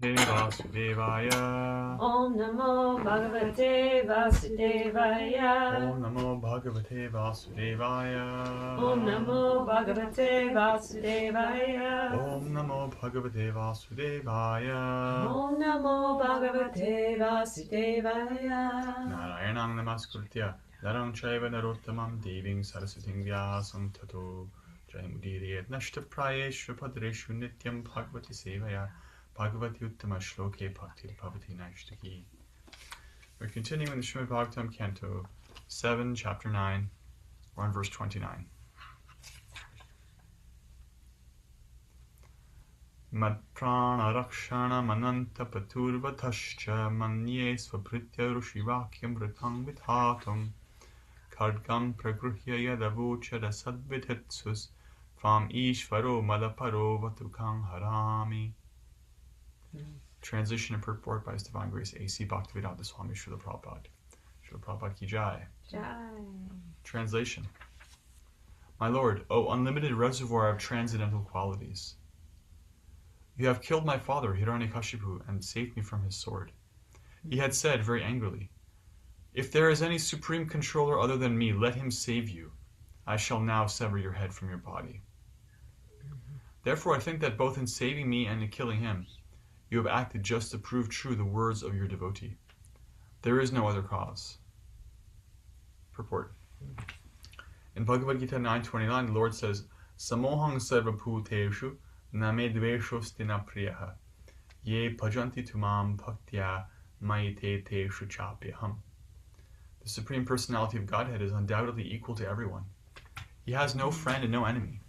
Vasudevaya. Om Namo Bhagavate Vasudevaya. Om Namo Bhagavate Vasudevaya. Om Namo Bhagavate Vasudevaya. Om Namo Bhagavate Vasudevaya. Om Namo Bhagavate Vasudevaya. Narayanang Namaskritya Narang Chaiva Narottamam Deving Saraswating Vyasam Tato Jayamudiriet Nashtaprayeshu Padreshu Nityam Bhagavati Sevaya Bhagavati Uttama Shloke Bhakti Bhavati Naishtaki. We're continuing in the Srimad Bhagavatam Canto 7, Chapter 9. We're on verse 29. Matprana Rakshana Mananta Paturvatascha Manye Svabhritya Rushivakyam Vritang Vithatum Khadgam Pragruhya Yadavucha Sadvidhetsus Vam Ishvaro Madaparo Vatukang Harami. Translation and purport by His Divine Grace A.C. Bhaktivedanta Swami Srila Prabhupada. Srila Prabhupada Ki Jai. Jai. Translation. My Lord, O unlimited reservoir of transcendental qualities, you have killed my father Hiranyakashipu and saved me from his sword. He had said very angrily, if there is any supreme controller other than me, let him save you. I shall now sever your head from your body. Therefore I think that both in saving me and in killing him, you have acted just to prove true the words of your devotee. There is no other cause. Purport. In Bhagavad Gita 9:29, the Lord says, Samohang sarva bhuteshu name dveshostina priyaha ye bhajanti tumam bhaktya maite teshu chapyaham. The Supreme Personality of Godhead is undoubtedly equal to everyone. He has no friend and no enemy.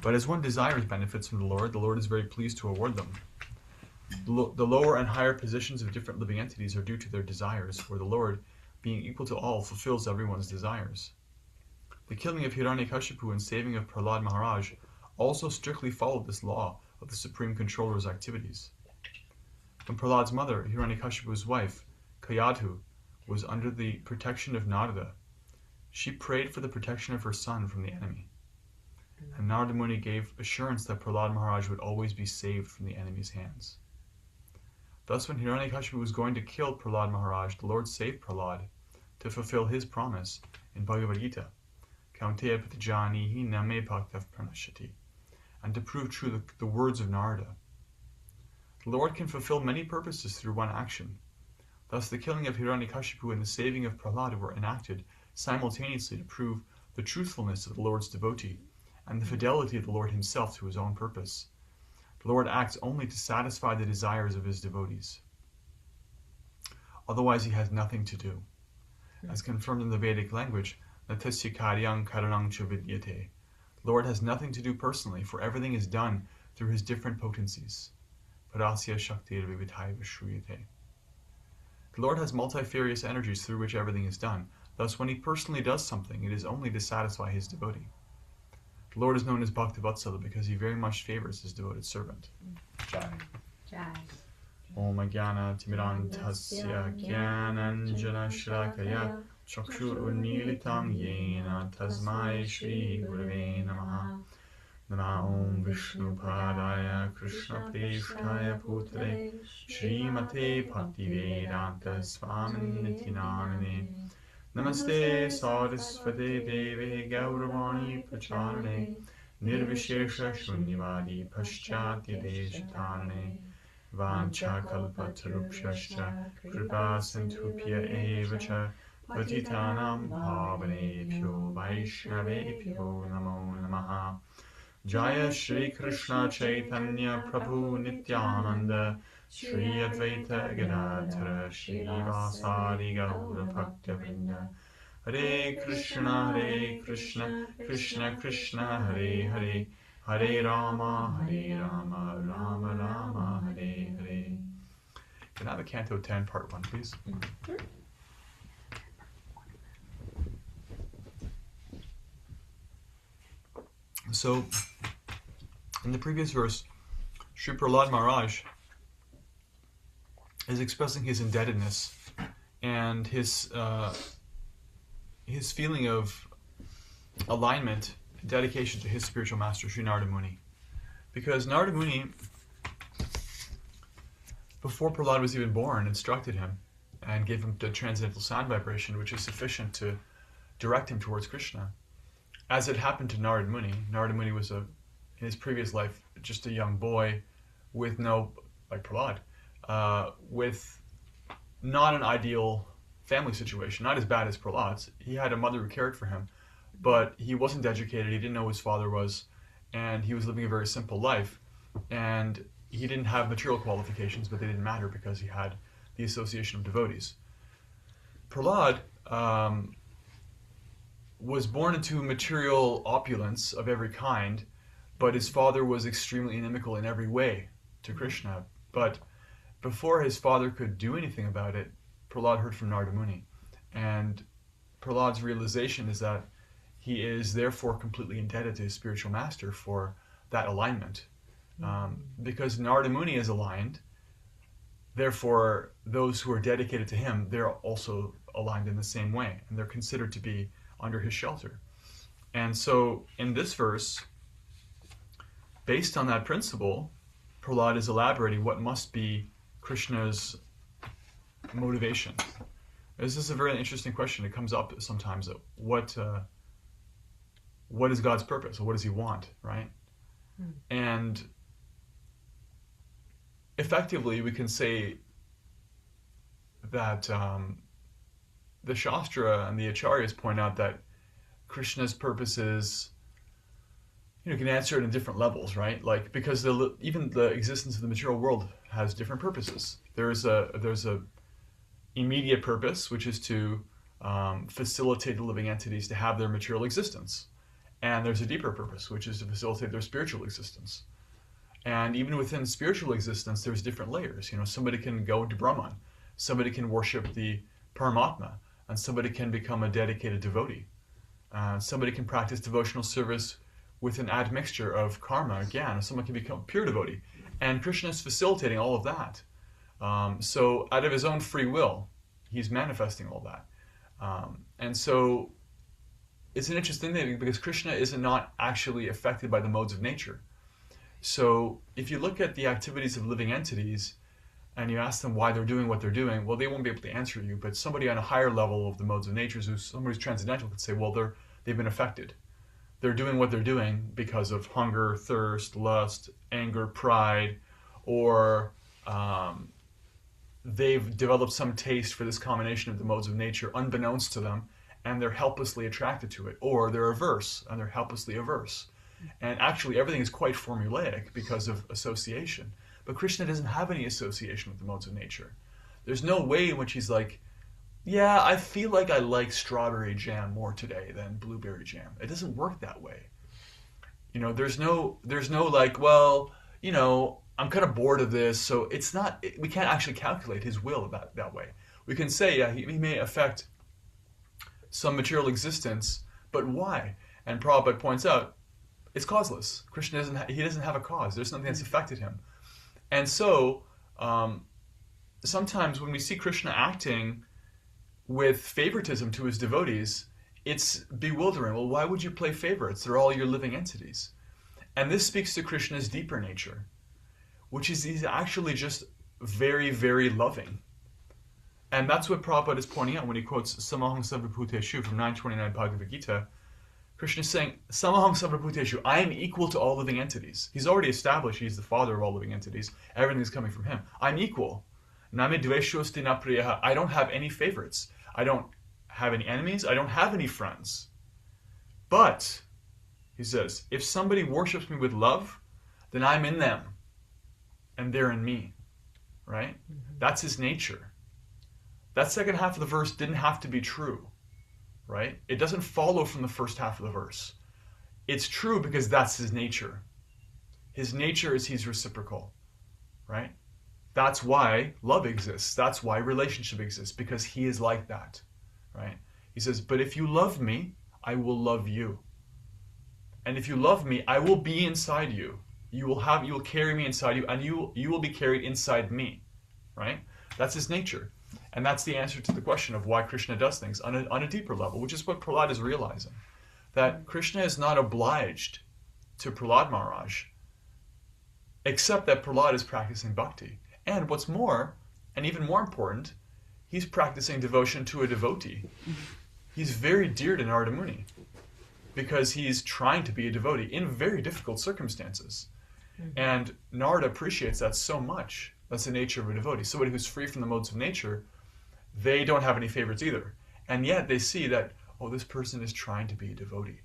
But as one desires benefits from the Lord is very pleased to award them. The lower and higher positions of different living entities are due to their desires, for the Lord, being equal to all, fulfills everyone's desires. The killing of Hiranyakashipu and saving of Prahlad Maharaj also strictly followed this law of the Supreme Controller's activities. When Prahlad's mother, Hiranyakashipu's wife, Kayadhu, was under the protection of Narada, she prayed for the protection of her son from the enemy. And Narada Muni gave assurance that Prahlad Maharaj would always be saved from the enemy's hands. Thus, when Hiranyakashipu was going to kill Prahlad Maharaj, the Lord saved Prahlad to fulfill his promise in Bhagavad Gita, Kaunteya Patajanihi Name Bhaktav Pranashati, and to prove true the words of Narada. The Lord can fulfill many purposes through one action. Thus, the killing of Hiranyakashipu and the saving of Prahlad were enacted simultaneously to prove the truthfulness of the Lord's devotee and the fidelity of the Lord himself to his own purpose. The Lord acts only to satisfy the desires of his devotees. Otherwise, he has nothing to do. As confirmed in the Vedic language, Natasya karyang karanang cha vidyate. The Lord has nothing to do personally, for everything is done through his different potencies. Parasya shaktir vividhaiva shruyate. The Lord has multifarious energies through which everything is done. Thus, when he personally does something, it is only to satisfy his devotee. The Lord is known as Bhaktivatsala because he very much favors his devoted servant. Jai. Jai. Om Jnana Timirantasya Jnananjana Shrakaya Chakshur Unmilitam Yena Tasmai Shri Gurave Namaha. Nama Om Vishnu Padaya Krishna Preshtaya Putre Srimate Bhaktivedanta Swamin Nityanamane. Namaste Saraswate Deve Gauravani Pracharane Nirvishesha Shunyavadi Paschatya Deshatarane Vancha Kalpatarupshascha Kripa Santupya Evacha Patitanam Pavanebhyo Vaishnavebhyo Namo Namaha. Jaya Shri Krishna Chaitanya Prabhu Nityananda Shri Advaita Gadadhara Shri Vasadi Gaura Bhaktivinoda. Hare Krishna, Krishna Krishna, Hare Hare, Hare Rama, Rama Rama, Hare Hare. Can I have a Canto 10, Part 1, please? So, in the previous verse, Sri Prahlad Maharaj is expressing his indebtedness and his feeling of alignment and dedication to his spiritual master, Sri Narada Muni. Because Narada Muni before Prahlad was even born, instructed him and gave him the transcendental sound vibration, which is sufficient to direct him towards Krishna. As it happened to Narad Muni was in his previous life just a young boy with no, like Prahlad, with not an ideal family situation, not as bad as Prahlad's. He had a mother who cared for him, but he wasn't educated, he didn't know who his father was, and he was living a very simple life. And he didn't have material qualifications, but they didn't matter because he had the association of devotees. Prahlad was born into material opulence of every kind, but his father was extremely inimical in every way to Krishna. But before his father could do anything about it, Prahlad heard from Narada Muni. And Prahlad's realization is that he is therefore completely indebted to his spiritual master for that alignment. Because Narada Muni is aligned, therefore those who are dedicated to him, they're also aligned in the same way, and they're considered to be under his shelter. And so in this verse, based on that principle, Prahlad is elaborating what must be Krishna's motivation. This is a very interesting question. It comes up sometimes. What is God's purpose? Or what does he want, right? And effectively, we can say that the Shastra and the Acharyas point out that Krishna's purposes, you can answer it in different levels, right? Like, because even the existence of the material world has different purposes. There's a immediate purpose, which is to facilitate the living entities to have their material existence. And there's a deeper purpose, which is to facilitate their spiritual existence. And even within spiritual existence, there's different layers. Somebody can go into Brahman, somebody can worship the Paramatma, and somebody can become a dedicated devotee. Somebody can practice devotional service with an admixture of karma, again, someone can become a pure devotee. And Krishna is facilitating all of that. So out of his own free will, he's manifesting all that. And so it's an interesting thing because Krishna is not actually affected by the modes of nature. So if you look at the activities of living entities and you ask them why they're doing what they're doing, well, they won't be able to answer you. But somebody on a higher level of the modes of nature, somebody who's transcendental, could say, well, they've been affected. They're doing what they're doing because of hunger, thirst, lust, anger, pride, or they've developed some taste for this combination of the modes of nature unbeknownst to them, and they're helplessly attracted to it, or they're averse, and they're helplessly averse. And actually, everything is quite formulaic because of association. But Krishna doesn't have any association with the modes of nature. There's no way in which he's like, yeah, I feel like I like strawberry jam more today than blueberry jam. It doesn't work that way. There's no like, well, I'm kind of bored of this, so it's not, we can't actually calculate his will about that way. We can say, yeah, he may affect some material existence, but why? And Prabhupada points out, it's causeless. Krishna doesn't have a cause. There's something that's affected him. And so, sometimes when we see Krishna acting with favoritism to his devotees, it's bewildering. Well, why would you play favorites? They're all your living entities. And this speaks to Krishna's deeper nature, which is he's actually just very, very loving. And that's what Prabhupada is pointing out when he quotes Samaham Sarvabhuteshu from 929 Bhagavad Gita. Krishna is saying, Samaham Sarvabhuteshu, I am equal to all living entities. He's already established he's the father of all living entities. Everything is coming from him. I'm equal. Name dveshosti na priyaha. I don't have any favorites. I don't have any enemies. I don't have any friends. But, he says, if somebody worships me with love, then I'm in them. And they're in me. Right? That's his nature. That second half of the verse didn't have to be true. Right? It doesn't follow from the first half of the verse. It's true because that's his nature. His nature is he's reciprocal. Right? That's why love exists. That's why relationship exists, because he is like that. Right? He says, but if you love me, I will love you. And if you love me, I will be inside you. You will carry me inside you, and you will be carried inside me. Right? That's his nature. And that's the answer to the question of why Krishna does things on a deeper level, which is what Prahlad is realizing. That Krishna is not obliged to Prahlad Maharaj, except that Prahlad is practicing bhakti. And what's more, and even more important, he's practicing devotion to a devotee. He's very dear to Narada Muni because he's trying to be a devotee in very difficult circumstances. And Narada appreciates that so much. That's the nature of a devotee. Somebody who's free from the modes of nature, they don't have any favorites either. And yet they see that, oh, this person is trying to be a devotee.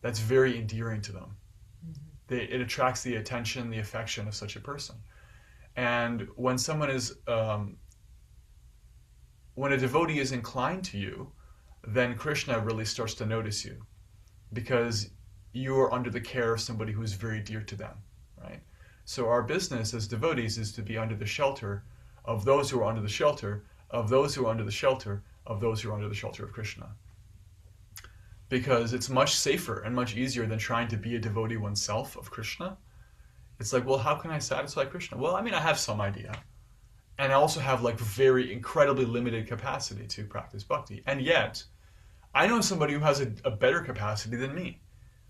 That's very endearing to them. It attracts the attention, the affection of such a person. And when someone is, when a devotee is inclined to you, then Krishna really starts to notice you because you are under the care of somebody who is very dear to them, right? So our business as devotees is to be under the shelter of those who are under the shelter, of those who are under the shelter, of those who are under the shelter of Krishna. Because it's much safer and much easier than trying to be a devotee oneself of Krishna. It's like, well, how can I satisfy Krishna? Well, I mean, I have some idea. And I also have like very incredibly limited capacity to practice bhakti. And yet, I know somebody who has a better capacity than me.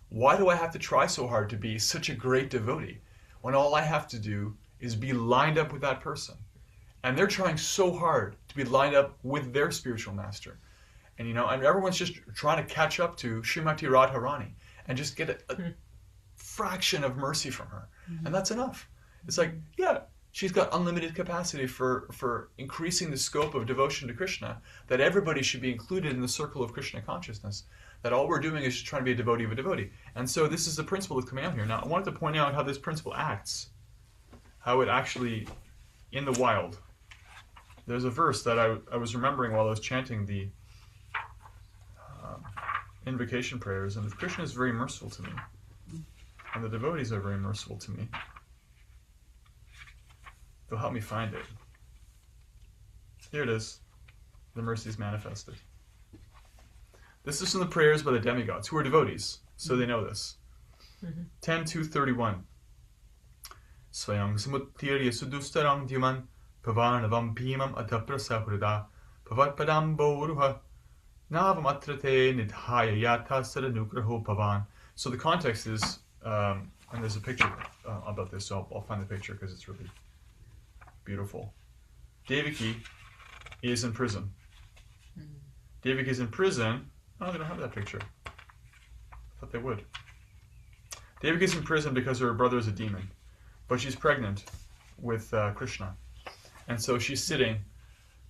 Why do I have to try so hard to be such a great devotee when all I have to do is be lined up with that person? And they're trying so hard to be lined up with their spiritual master. And and everyone's just trying to catch up to Srimati Radharani and just get a fraction of mercy from her. And that's enough. It's like, yeah, she's got unlimited capacity for increasing the scope of devotion to Krishna, that everybody should be included in the circle of Krishna consciousness, that all we're doing is just trying to be a devotee of a devotee. And so this is the principle that's coming out here. Now, I wanted to point out how this principle acts, how it actually, in the wild. There's a verse that I was remembering while I was chanting the invocation prayers, and if Krishna is very merciful to me, and the devotees are very merciful to me, they'll help me find it. Here it is. The mercy is manifested. This is from the prayers by the demigods, who are devotees, so they know this. 10.2.31 Svayam samuttirya sudustarang dyuman pavanavam bhimam ataprasahurada pavatpadam boruha navamatrate nidhaya yata sadanugraho pavan. So the context is, and there's a picture about this, so I'll find the picture because it's really beautiful. Devaki is in prison. Devaki is in prison. Oh, they don't have that picture. I thought they would. Devaki is in prison because her brother is a demon, but she's pregnant with Krishna. And so she's sitting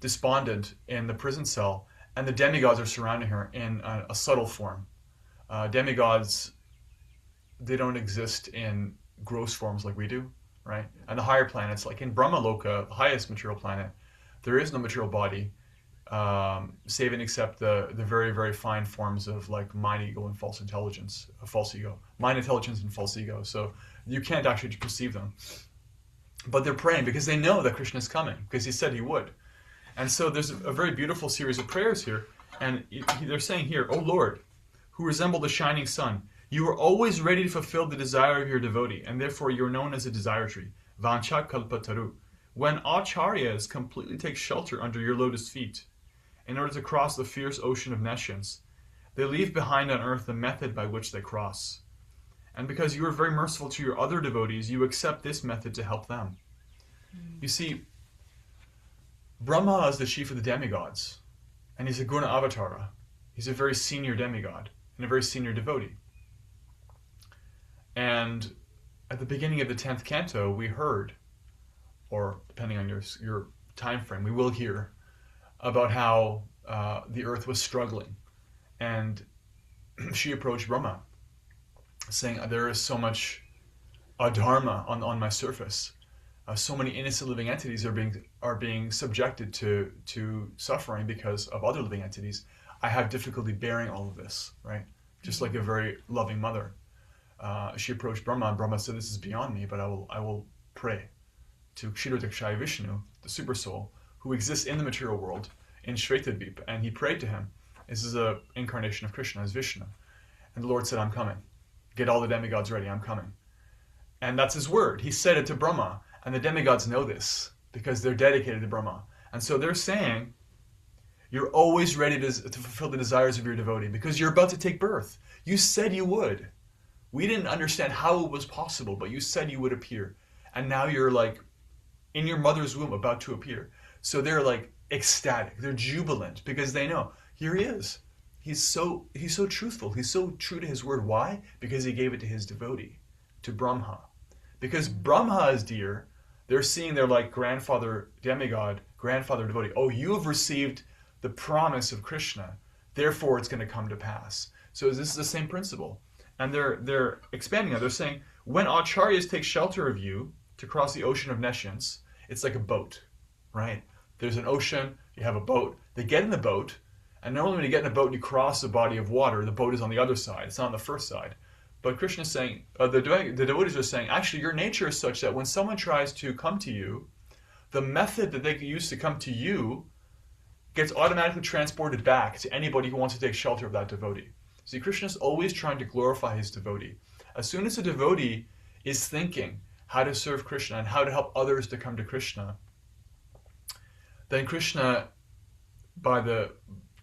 despondent in the prison cell, and the demigods are surrounding her in a subtle form. Demigods, they don't exist in gross forms like we do, right? And the higher planets, like in Brahmaloka, the highest material planet, there is no material body, save and except the very, very fine forms of like mind ego and false intelligence, false ego, mind intelligence and false ego. So you can't actually perceive them. But they're praying because they know that Krishna is coming, because he said he would. And so there's a very beautiful series of prayers here. And they're saying here, O Lord, who resemble the shining sun, you are always ready to fulfill the desire of your devotee, and therefore you are known as a desire tree. Vancha kalpataru. When acharyas completely take shelter under your lotus feet, in order to cross the fierce ocean of nescience, they leave behind on earth the method by which they cross. And because you are very merciful to your other devotees, you accept this method to help them. You see, Brahma is the chief of the demigods, and he's a Guna Avatara. He's a very senior demigod and a very senior devotee. And at the beginning of the 10th canto, we heard, or depending on your time frame, we will hear about how the earth was struggling. And she approached Brahma, saying, there is so much adharma on my surface. So many innocent living entities are being subjected to suffering because of other living entities. I have difficulty bearing all of this, right? Just like a very loving mother. She approached Brahma, and Brahma said, this is beyond me, but I will pray to Kshirodakshaya Vishnu, the super soul, who exists in the material world, in Shvetadvip, and he prayed to him. This is an incarnation of Krishna as Vishnu. And the Lord said, I'm coming. Get all the demigods ready, I'm coming. And that's his word. He said it to Brahma, and the demigods know this, because they're dedicated to Brahma. And so they're saying, you're always ready to fulfill the desires of your devotee, because you're about to take birth. You said you would. We didn't understand how it was possible, but you said you would appear. And now you're like in your mother's womb about to appear. So they're like ecstatic. They're jubilant because they know here he is. He's so truthful. He's so true to his word. Why? Because he gave it to his devotee, to Brahma. Because Brahma is dear, they're seeing their like grandfather demigod, grandfather devotee. Oh, you have received the promise of Krishna, therefore it's going to come to pass. So this is the same principle. And they're expanding it. They're saying, when acharyas take shelter of you to cross the ocean of nescience, it's like a boat, right? There's an ocean, you have a boat. They get in the boat, and normally when you get in a boat and you cross a body of water, the boat is on the other side. It's not on the first side. But Krishna is saying, the devotees are saying, actually your nature is such that when someone tries to come to you, the method that they can use to come to you gets automatically transported back to anybody who wants to take shelter of that devotee. See, Krishna is always trying to glorify his devotee. As soon as a devotee is thinking how to serve Krishna and how to help others to come to Krishna, then Krishna, by the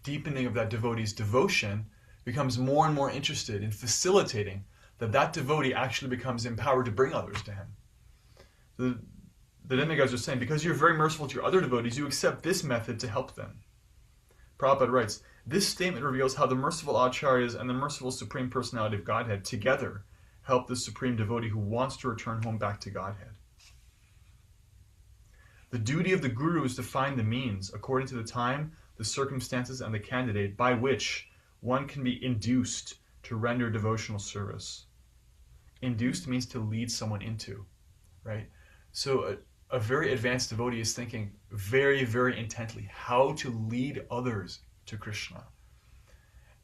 deepening of that devotee's devotion, becomes more and more interested in facilitating that devotee actually becomes empowered to bring others to him. The demigods are saying, because you're very merciful to your other devotees, you accept this method to help them. Prabhupada writes, this statement reveals how the merciful acharyas and the merciful Supreme Personality of Godhead together help the Supreme Devotee who wants to return home back to Godhead. The duty of the Guru is to find the means, according to the time, the circumstances, and the candidate, by which one can be induced to render devotional service. Induced means to lead someone into, right? So a very advanced devotee is thinking very, very intently how to lead others to Krishna.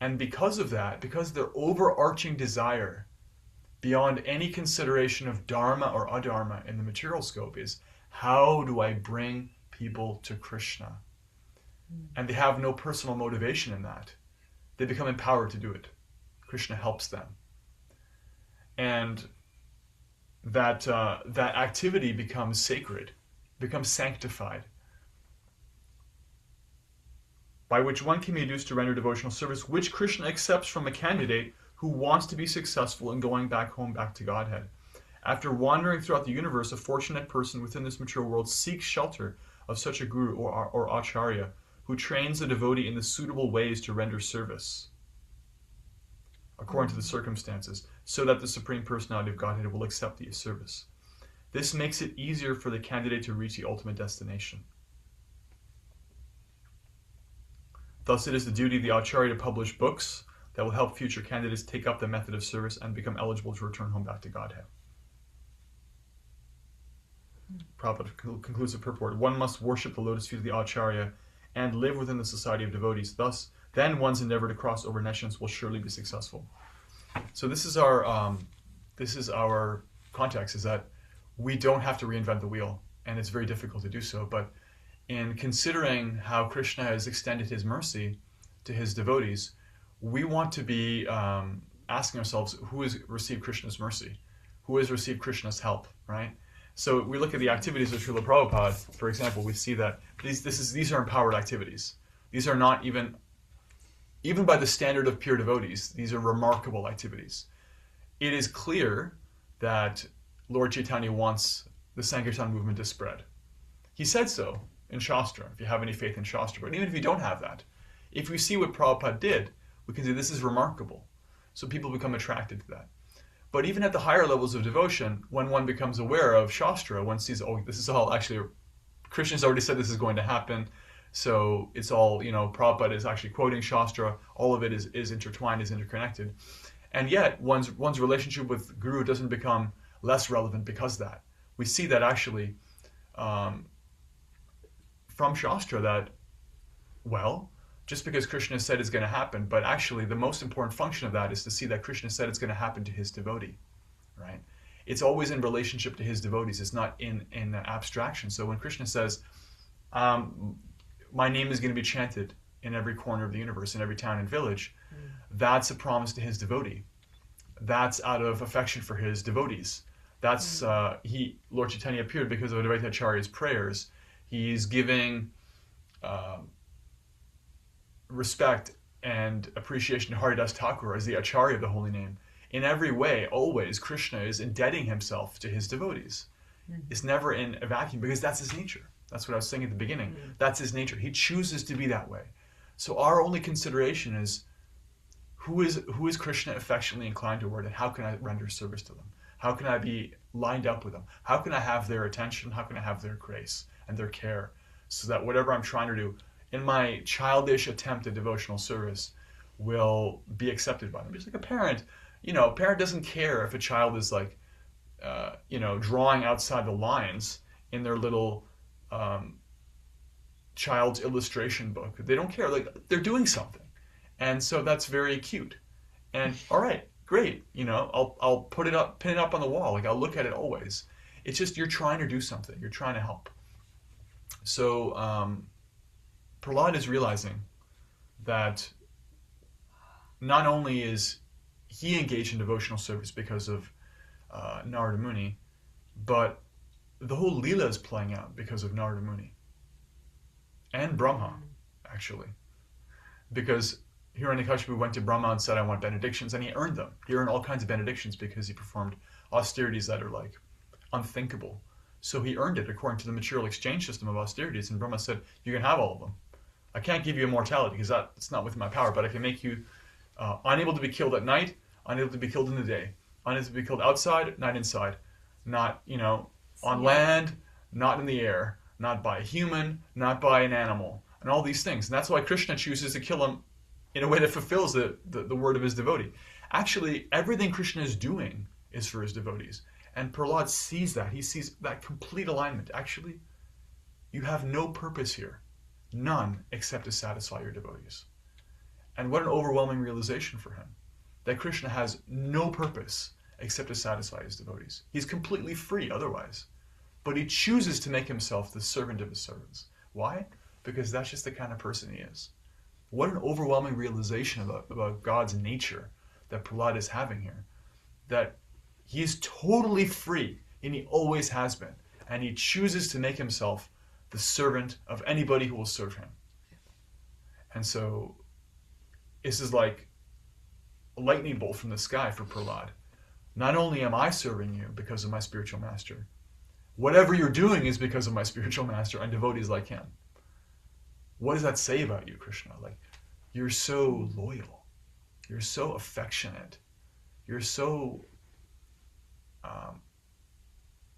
And because of that, because their overarching desire beyond any consideration of dharma or adharma in the material scope is, how do I bring people to Krishna? And they have no personal motivation in that. They become empowered to do it. Krishna helps them. And that activity becomes sacred, becomes sanctified, by which one can be induced to render devotional service, which Krishna accepts from a candidate who wants to be successful in going back home, back to Godhead. After wandering throughout the universe, a fortunate person within this material world seeks shelter of such a guru or acharya who trains the devotee in the suitable ways to render service according to the circumstances, so that the Supreme Personality of Godhead will accept the service. This makes it easier for the candidate to reach the ultimate destination. Thus, it is the duty of the acharya to publish books that will help future candidates take up the method of service and become eligible to return home back to Godhead. Prabhupada conclusive purport. One must worship the lotus feet of the acharya and live within the society of devotees. Thus, then one's endeavor to cross over nescience will surely be successful. So this is our context, is that we don't have to reinvent the wheel, and it's very difficult to do so. But in considering how Krishna has extended his mercy to his devotees, we want to be asking ourselves, who has received Krishna's mercy? Who has received Krishna's help, right? So we look at the activities of Srila Prabhupada, for example, we see that these are empowered activities. These are not even by the standard of pure devotees, these are remarkable activities. It is clear that Lord Chaitanya wants the Sankirtan movement to spread. He said so in Shastra, if you have any faith in Shastra. But even if you don't have that, if we see what Prabhupada did, we can say this is remarkable. So people become attracted to that. But even at the higher levels of devotion, when one becomes aware of Shastra, one sees, oh, this is all actually, Krishna's already said this is going to happen. So it's all, Prabhupada is actually quoting Shastra. All of it is intertwined, is interconnected. And yet, one's relationship with Guru doesn't become less relevant because of that. We see that actually from Shastra that, well, just because Krishna said it's going to happen, but actually the most important function of that is to see that Krishna said it's going to happen to his devotee, right? It's always in relationship to his devotees. It's not in abstraction. So when Krishna says, my name is going to be chanted in every corner of the universe, in every town and village, that's a promise to his devotee. That's out of affection for his devotees. That's Lord Chaitanya appeared because of Advaita Acharya's prayers. He's giving respect and appreciation to Haridas Thakur as the Acharya of the holy name. In every way, always, Krishna is indebting himself to his devotees. is never in a vacuum because that's his nature. That's what I was saying at the beginning. That's his nature. He chooses to be that way. So our only consideration is who is Krishna affectionately inclined toward, and how can I render service to them? How can I be lined up with them? How can I have their attention? How can I have their grace and their care so that whatever I'm trying to do in my childish attempt at devotional service will be accepted by them? Just like a parent, a parent doesn't care if a child is like, drawing outside the lines in their little child's illustration book. They don't care. Like, they're doing something. And so that's very cute. And all right, great. I'll pin it up on the wall. Like, I'll look at it always. It's just you're trying to do something. You're trying to help. So Prahlad is realizing that not only is he engaged in devotional service because of Narada Muni, but the whole Leela is playing out because of Narada Muni. And Brahma, actually. Because Hiranyakashipu went to Brahma and said, I want benedictions, and he earned them. He earned all kinds of benedictions because he performed austerities that are like unthinkable. So he earned it according to the material exchange system of austerities, and Brahma said, you can have all of them. I can't give you immortality because that's not within my power, but I can make you unable to be killed at night, unable to be killed in the day, unable to be killed outside, not inside, not, on land, not in the air, not by a human, not by an animal, and all these things. And that's why Krishna chooses to kill him in a way that fulfills the word of his devotee. Actually, everything Krishna is doing is for his devotees. And Prahlad sees that. He sees that complete alignment. Actually, you have no purpose here. None except to satisfy your devotees. And what an overwhelming realization for him. That Krishna has no purpose except to satisfy his devotees. He's completely free otherwise. But he chooses to make himself the servant of his servants. Why? Because that's just the kind of person he is. What an overwhelming realization about God's nature that Prahlad is having here. That he is totally free, and he always has been. And he chooses to make himself the servant of anybody who will serve him. And so, this is like a lightning bolt from the sky for Prahlad. Not only am I serving you because of my spiritual master, whatever you're doing is because of my spiritual master and devotees like him. What does that say about you, Krishna? Like, you're so loyal. You're so affectionate. You're so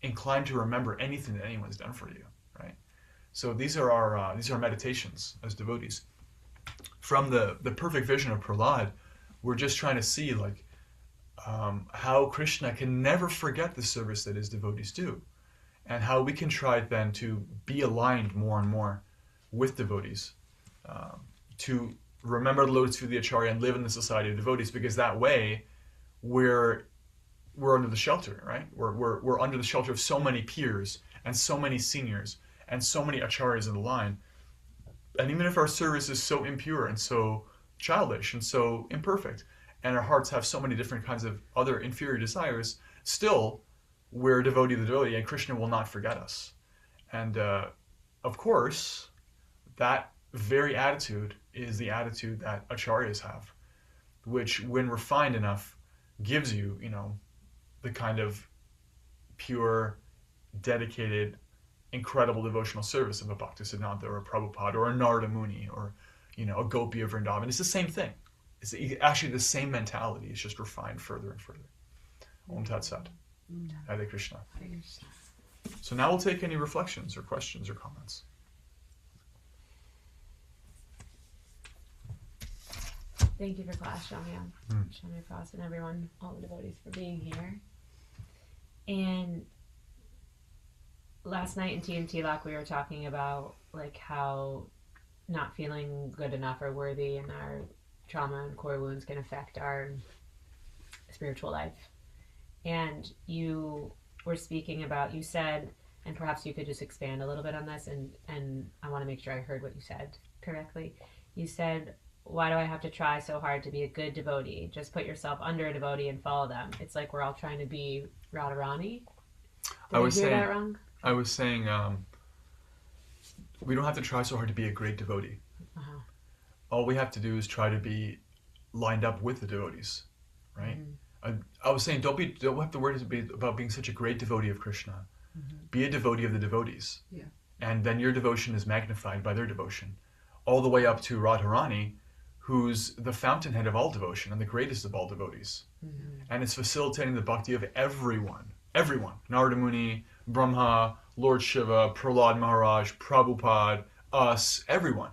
inclined to remember anything that anyone's done for you, right? So these are our meditations as devotees. From the perfect vision of Prahlad, we're just trying to see like how Krishna can never forget the service that his devotees do, and how we can try then to be aligned more and more with devotees, to remember the lotus feet of the Acharya and live in the society of devotees, because that way we're under the shelter, right? We're under the shelter of so many peers and so many seniors and so many acharyas in the line. And even if our service is so impure and so childish and so imperfect, and our hearts have so many different kinds of other inferior desires, still we're a devotee of the devotee, and Krishna will not forget us. And of course, that very attitude is the attitude that acharyas have, which, when refined enough, gives you, the kind of pure, dedicated, incredible devotional service of a Bhaktisiddhanta or a Prabhupada or a Narada Muni or, a Gopi of Vrindavan. It's the same thing. It's actually the same mentality. It's just refined further and further. Om Tat Sat. Hare Krishna. So now we'll take any reflections or questions or comments. Thank you for class, Shamiya, Shamiya Frost, and everyone, all the devotees, for being here. And last night in TNT Lock, we were talking about like how not feeling good enough or worthy in our trauma and core wounds can affect our spiritual life. And you were speaking about, you said, and perhaps you could just expand a little bit on this, and I want to make sure I heard what you said correctly. You said, why do I have to try so hard to be a good devotee? Just put yourself under a devotee and follow them. It's like we're all trying to be Radharani. Did I hear that wrong? I was saying we don't have to try so hard to be a great devotee. Uh-huh. All we have to do is try to be lined up with the devotees, right? I was saying don't have to worry about being such a great devotee of Krishna. Be a devotee of the devotees. Yeah. And then your devotion is magnified by their devotion. All the way up to Radharani, who's the fountainhead of all devotion and the greatest of all devotees. And it's facilitating the bhakti of everyone. Everyone. Narada Muni, Brahma, Lord Shiva, Prahlad Maharaj, Prabhupada, us, everyone.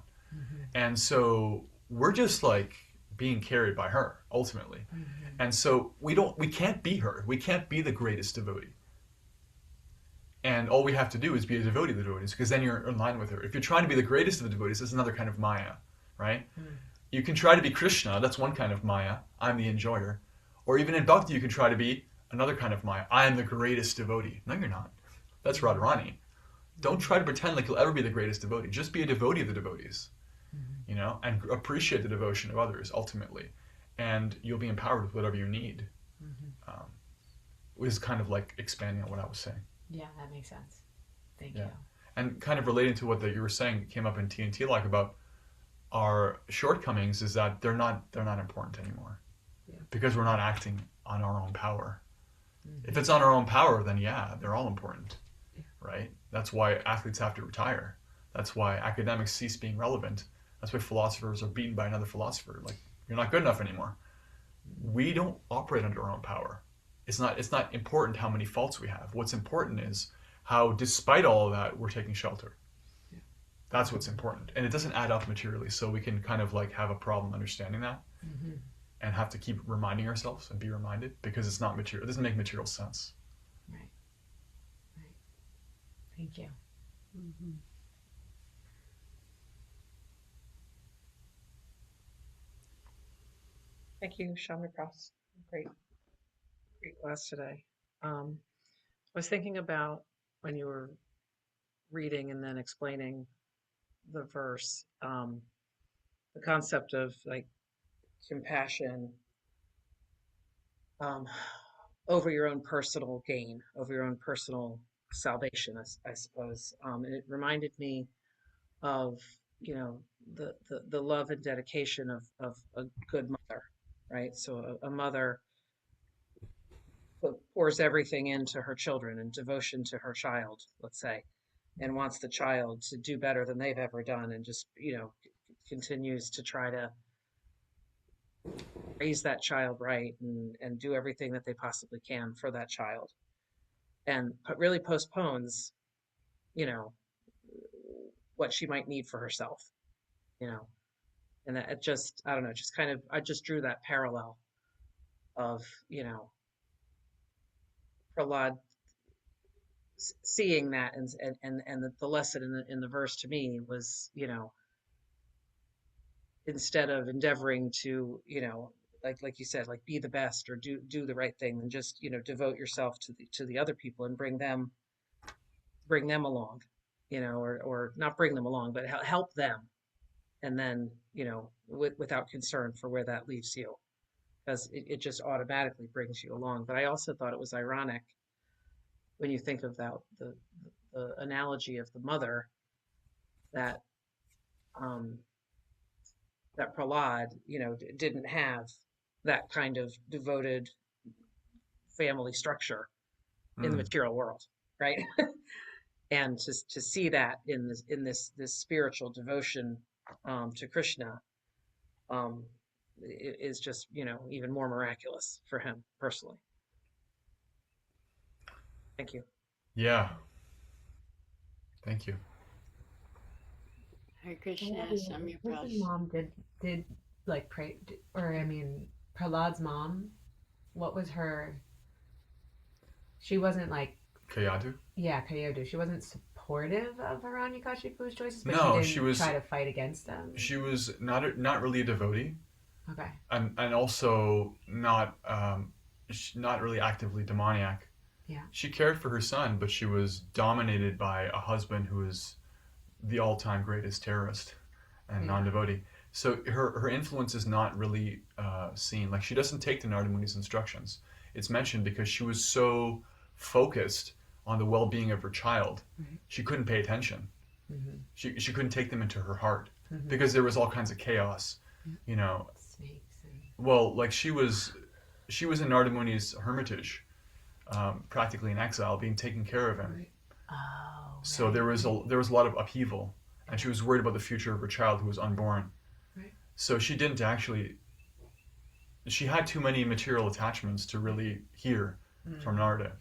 And so we're just like being carried by her, ultimately. And so we can't be her. We can't be the greatest devotee. And all we have to do is be a devotee of the devotees, because then you're in line with her. If you're trying to be the greatest of the devotees, it's another kind of Maya, right? You can try to be Krishna, that's one kind of Maya. I'm the enjoyer. Or even in Bhakti, you can try to be another kind of Maya. I am the greatest devotee. No, you're not. That's Radharani. Don't try to pretend like you'll ever be the greatest devotee. Just be a devotee of the devotees, and appreciate the devotion of others, ultimately. And you'll be empowered with whatever you need. Is kind of like expanding on what I was saying. Yeah, that makes sense. Thank you. And kind of relating to what you were saying came up in TNT like about our shortcomings is that they're not important anymore. Yeah. Because we're not acting on our own power. If it's on our own power, then yeah, they're all important. Right? That's why athletes have to retire. That's why academics cease being relevant. That's why philosophers are beaten by another philosopher. Like, you're not good enough anymore. We don't operate under our own power. It's not important how many faults we have. What's important is how, despite all of that, we're taking shelter. Yeah. That's what's important. And it doesn't add up materially, so we can kind of like have a problem understanding that and have to keep reminding ourselves and be reminded, because it's not material. It doesn't make material sense. Right. Thank you. Thank you, Shami Press. Great class today. I was thinking about when you were reading and then explaining the verse, the concept of like compassion over your own personal gain, over your own personal salvation, I suppose. And it reminded me of, the love and dedication of a good mother, right? So a mother pours everything into her children and devotion to her child, let's say, and wants the child to do better than they've ever done, and just, continues to try to raise that child right and do everything that they possibly can for that child, and really postpones, what she might need for herself, and that it just, I don't know, just kind of, I just drew that parallel of, Prahlad seeing that, and the lesson in the verse to me was, instead of endeavoring to, like you said, like be the best or do the right thing, and just, devote yourself to the other people and bring them along, or not bring them along, but help them, and then, without concern for where that leaves you, because it just automatically brings you along. But I also thought it was ironic when you think of the analogy of the mother, that that Prahlad, didn't have that kind of devoted family structure in the material world, right? And to see that in this spiritual devotion to Krishna, is just, even more miraculous for him personally. Thank you. Yeah. Thank you. Hare Krishna, Samya Pras. His mom did like pray, or I mean, Prahlad's mom. What was her? She wasn't like Kayadu? Yeah, Kayadu. She wasn't supportive of Hiranyakashipu's choices, but No, she she didn't was- try to fight against them. She was not really a devotee, Okay. and also not really actively demoniac. Yeah. She cared for her son, but she was dominated by a husband who was the all-time greatest terrorist and non-devotee. So her influence is not really seen. Like, she doesn't take the Narada Muni's instructions. It's mentioned because she was so focused on the well-being of her child, she couldn't pay attention. She couldn't take them into her heart because there was all kinds of chaos, Snakes and Well, like she was in Narada Muni's hermitage, practically in exile, being taken care of him Oh, So right. there was a lot of upheaval, and she was worried about the future of her child who was unborn. Right. So she didn't actually. She had too many material attachments to really hear from Narada,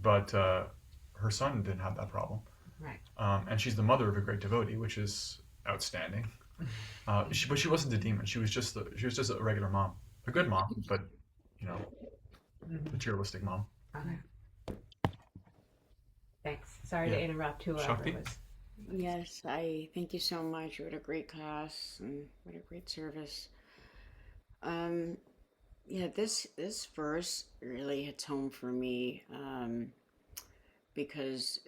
but her son didn't have that problem. Right. And she's the mother of a great devotee, which is outstanding. But she wasn't a demon. She was just a regular mom, a good mom, but you know, materialistic mom. Okay. Thanks. Sorry Yeah. to interrupt whoever Shakti? was. Yes, I thank you so much. What a great class and what a great service. Um, yeah, this verse really hits home for me because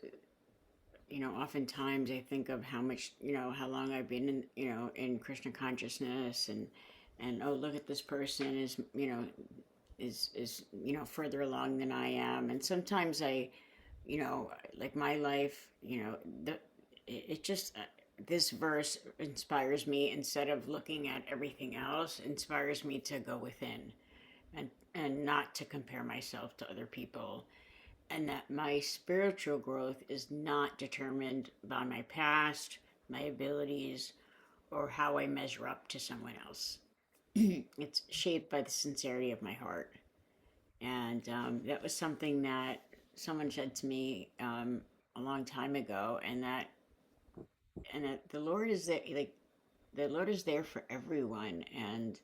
oftentimes I think of how much how long I've been in in Krishna consciousness and oh look at this person is is further along than I am, and sometimes I like my life, it just this verse inspires me. Instead of looking at everything else, inspires me to go within and not to compare myself to other people, and that my spiritual growth is not determined by my past, my abilities, or how I measure up to someone else. It's shaped by the sincerity of my heart. And that was something that someone said to me a long time ago, and that the Lord is there, like the Lord is there for everyone. And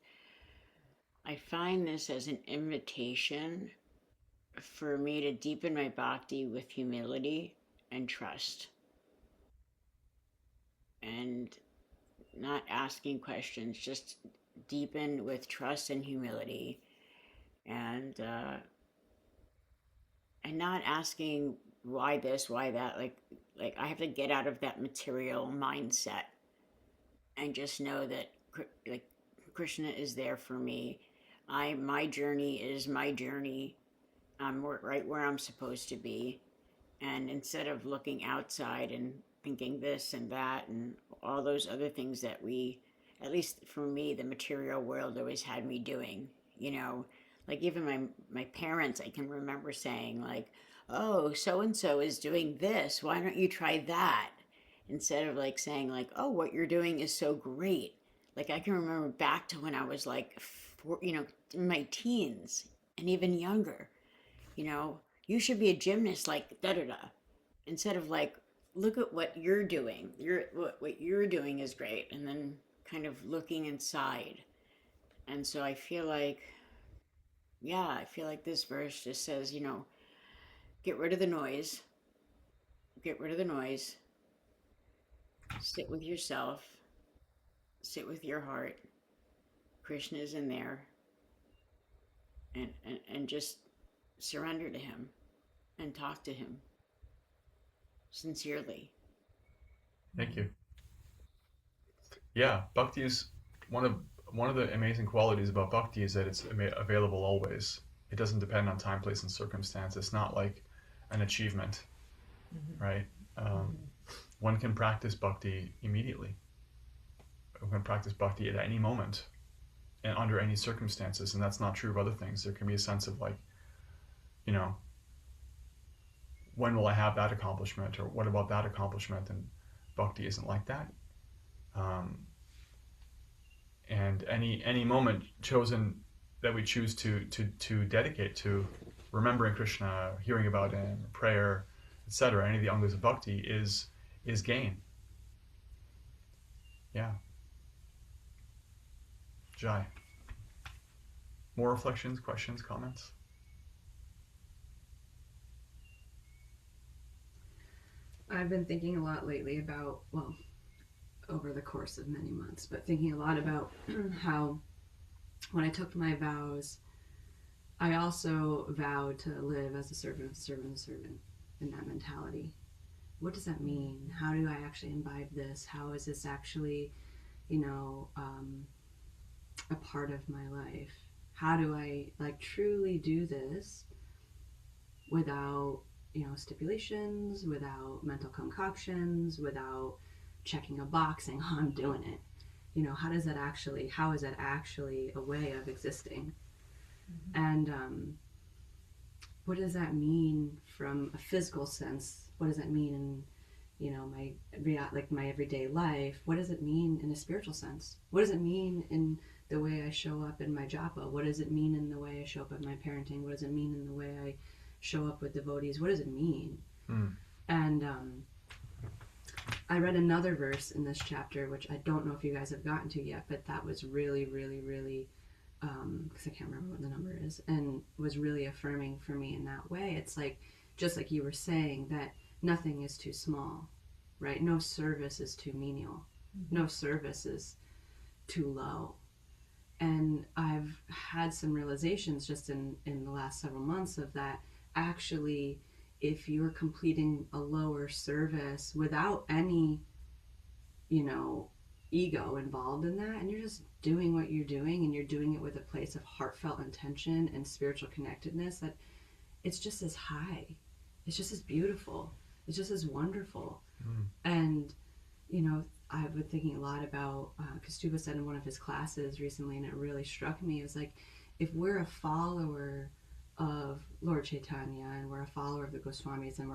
I find this as an invitation for me to deepen my bhakti with humility and trust, and not asking questions, just deepen with trust and humility, and not asking why this, why that. Like I have to get out of that material mindset and just know that like Krishna is there for me. My journey is my journey. I'm right where I'm supposed to be. And instead of looking outside and thinking this and that and all those other things that at least for me, the material world always had me doing, like even my parents, I can remember saying like, oh, so and so is doing this. Why don't you try that? Instead of like saying like, oh, what you're doing is so great. Like I can remember back to when I was like, in my teens and even younger, you should be a gymnast like da da da. Instead of like, look at what you're doing. What you're doing is great, and then kind of looking inside. And so I feel like, yeah, I feel like this verse just says, get rid of the noise, get rid of the noise, sit with yourself, sit with your heart. Krishna is in there, and just surrender to him and talk to him sincerely. Thank you. Yeah, bhakti is one of the amazing qualities about bhakti is that it's available always. It doesn't depend on time, place, and circumstance. It's not like an achievement, right? One can practice bhakti immediately. One can practice bhakti at any moment and under any circumstances, and that's not true of other things. There can be a sense of like, you know, when will I have that accomplishment, or what about that accomplishment? And bhakti isn't like that. And any moment chosen that we choose to dedicate to remembering Krishna, hearing about him, prayer, etc., any of the angas of bhakti is gain. Yeah. Jai. More reflections, questions, comments? I've been thinking a lot lately about, well, over the course of many months, but thinking a lot about how when I took my vows, I also vowed to live as a servant of the servant of the servant in that mentality. What does that mean? How do I actually imbibe this? How is this actually, a part of my life? How do I truly do this without, stipulations, without mental concoctions, without checking a box saying, oh, I'm doing it. How is that actually a way of existing? Mm-hmm. And what does that mean from a physical sense? What does that mean in, you know, my everyday life? What does it mean in a spiritual sense? What does it mean in the way I show up in my japa? What does it mean in the way I show up in my parenting? What does it mean in the way I show up with devotees? What does it mean? And I read another verse in this chapter, which I don't know if you guys have gotten to yet, but that was really, really, really, because I can't remember what the number is, and was really affirming for me in that way. It's like, just like you were saying, that nothing is too small, right? No service is too menial. No service is too low. And I've had some realizations just in the last several months of that. Actually, if you're completing a lower service without any, you know, ego involved in that, and you're just doing what you're doing, and you're doing it with a place of heartfelt intention and spiritual connectedness, that it's just as high, it's just as beautiful, it's just as wonderful. And, you know, I've been thinking a lot about, because Tuba said in one of his classes recently, and it really struck me, it was like, if we're a follower of Lord Chaitanya, and we're a follower of the Goswamis, and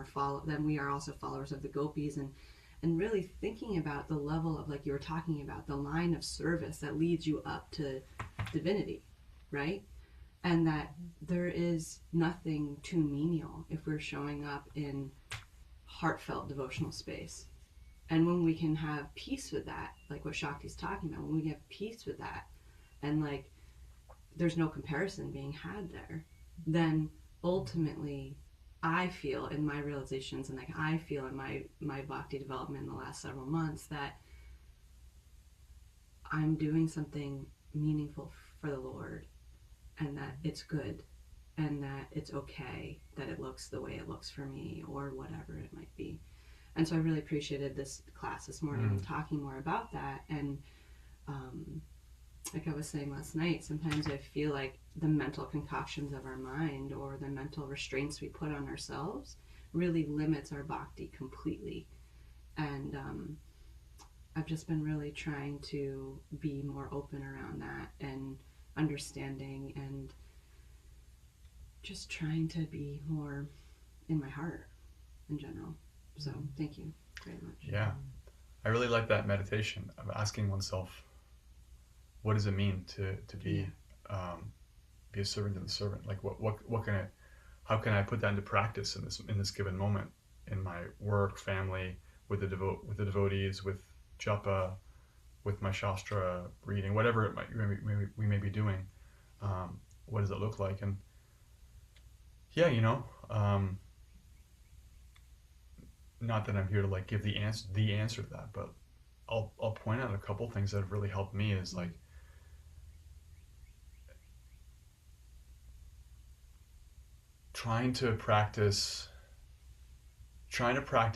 then we are also followers of the gopis, and really thinking about the level of, like you were talking about, the line of service that leads you up to divinity, right? And that there is nothing too menial if we're showing up in heartfelt devotional space. And when we can have peace with that, like what Shakti's talking about, when we have peace with that, and like there's no comparison being had there, then ultimately I feel in my realizations, and like I feel in my bhakti development in the last several months, that I'm doing something meaningful for the Lord, and that it's good, and that it's okay that it looks the way it looks for me, or whatever it might be. And so I really appreciated this class this morning, talking more about that. And like I was saying last night, sometimes I feel like the mental concoctions of our mind, or the mental restraints we put on ourselves, really limits our bhakti completely. And I've just been really trying to be more open around that, and understanding, and just trying to be more in my heart in general. So thank you very much. Yeah, I really like that meditation of asking oneself, what does it mean to be a servant of the servant? Like what can how can I put that into practice in this given moment, in my work, family, with the devotees, with japa, with my shastra reading, whatever it we may be doing. What does it look like? And yeah, you know, not that I'm here to like give the answer to that, but I'll point out a couple things that have really helped me. Is like, trying to practice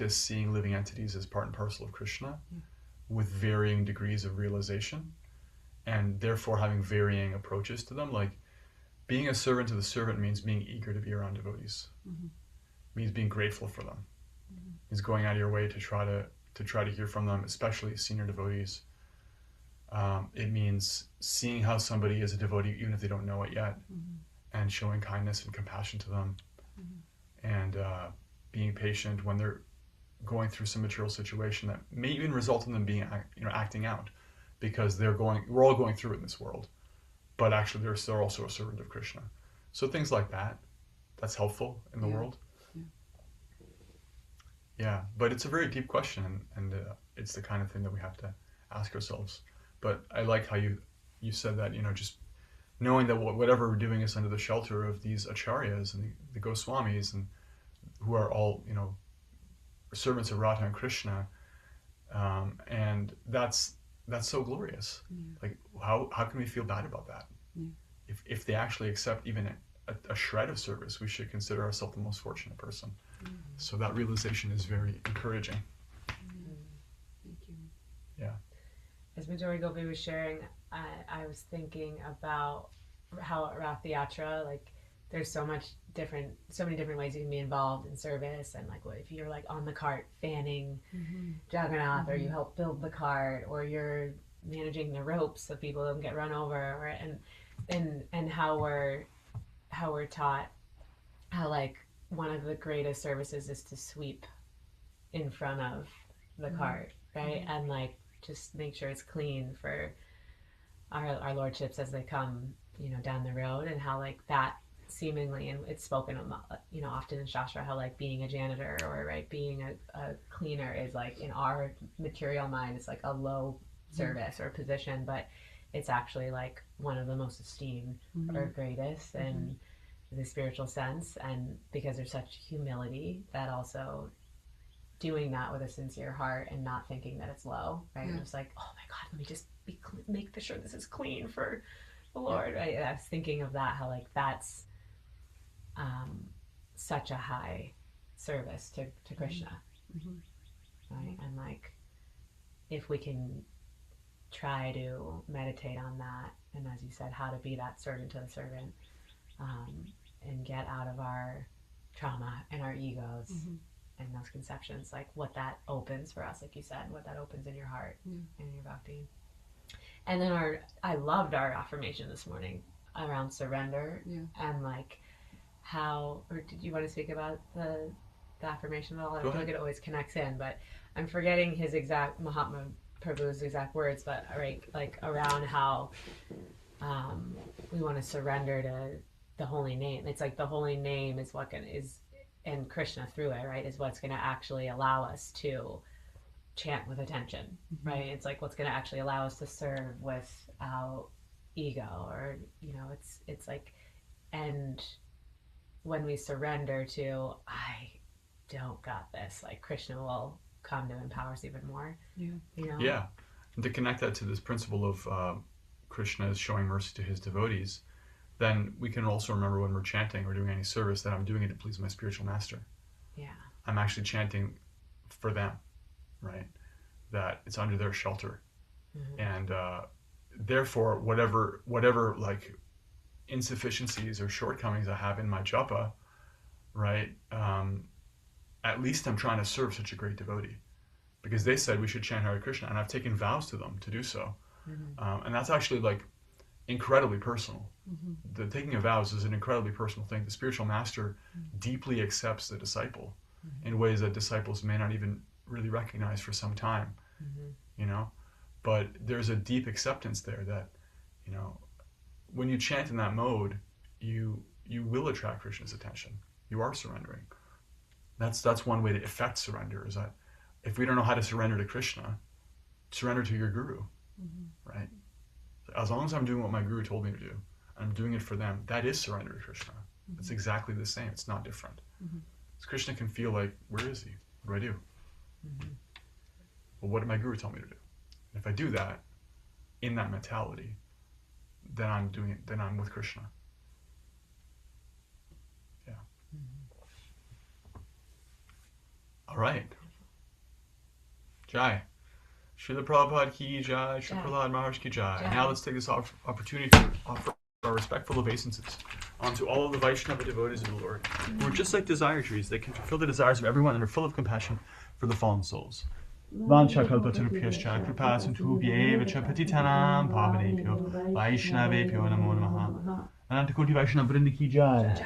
seeing living entities as part and parcel of Krishna, with varying degrees of realization, and therefore having varying approaches to them. Like, being a servant to the servant means being eager to be around devotees, means being grateful for them, means going out of your way to try to hear from them, especially senior devotees. It means seeing how somebody is a devotee even if they don't know it yet, and showing kindness and compassion to them, and being patient when they're going through some material situation that may even result in them being, acting out, because we're all going through it in this world, but actually they're also a servant of Krishna. So things like that's helpful in the world. Yeah, but it's a very deep question, and it's the kind of thing that we have to ask ourselves. But I like how you said that, just knowing that whatever we're doing is under the shelter of these acharyas and the Goswamis, and who are all, servants of Radha and Krishna, and that's so glorious. Like, how can we feel bad about that? If they actually accept even a shred of service, we should consider ourselves the most fortunate person. So that realization is very encouraging. Thank you. Yeah. As Majori Gopi was sharing, I was thinking about how at Rath Yatra, like, there's so many different ways you can be involved in service, and like, what if you're like on the cart fanning Jagannath, or you help build the cart, or you're managing the ropes so people don't get run over, and how we're taught how like one of the greatest services is to sweep in front of the cart, right? And like just make sure it's clean for our lordships as they come, down the road, and how like that seemingly, and it's spoken about, often in Shastra, how like being a janitor or right being a cleaner is like in our material mind, it's like a low service or position, but it's actually like one of the most esteemed or greatest and the spiritual sense, and because there's such humility that also doing that with a sincere heart and not thinking that it's low, right? And just like, oh my God, let me just make sure this is clean for the Lord, right? I was thinking of that, how like that's such a high service to Krishna, right? And like if we can try to meditate on that, and as you said, how to be that servant to the servant, and get out of our trauma and our egos and those conceptions, like what that opens for us, like you said, what that opens in your heart and your bhakti. And then I loved our affirmation this morning around surrender and like how, or did you want to speak about the affirmation at all? I feel like it always connects in, but I'm forgetting his exact, Mahatma Prabhu's exact words, but right, like around how we want to surrender to the holy name. It's like the holy name is what is, and Krishna through it, right, is what's going to actually allow us to chant with attention, right? It's like what's going to actually allow us to serve without ego, or it's like, and when we surrender to I don't got this, like Krishna will come to empower us even more. Yeah, and to connect that to this principle of Krishna is showing mercy to his devotees, then we can also remember when we're chanting or doing any service that I'm doing it to please my spiritual master. Yeah, I'm actually chanting for them, right? That it's under their shelter, and therefore whatever like insufficiencies or shortcomings I have in my japa, right? At least I'm trying to serve such a great devotee, because they said we should chant Hare Krishna, and I've taken vows to them to do so, and that's actually like incredibly personal. The taking of vows is an incredibly personal thing. The spiritual master deeply accepts the disciple in ways that disciples may not even really recognize for some time, but there's a deep acceptance there that, when you chant in that mode, you will attract Krishna's attention. You are surrendering. That's one way to effect surrender, is that if we don't know how to surrender to Krishna, surrender to your guru, right? As long as I'm doing what my guru told me to do, and I'm doing it for them, that is surrender to Krishna. It's exactly the same. It's not different. Because Krishna can feel like, where is he? What do I do? Well, what did my guru tell me to do? And if I do that, in that mentality, then I'm doing it. Then I'm with Krishna. Yeah. All right. Jai. Srila Prabhupada ki jai, Srila Prahlad Maharaj ki jai. Now let's take this opportunity to offer our respectful obeisances onto all of the Vaishnava devotees of the Lord, who are just like desire trees. They can fulfill the desires of everyone and are full of compassion for the fallen souls. Vanchakalpatarupyascha kripasindhubhyevacha patitanam pavanebhyo Vaishnavebhyo namo namaha. Anantakoti Vaishnava Vrinda ki jai.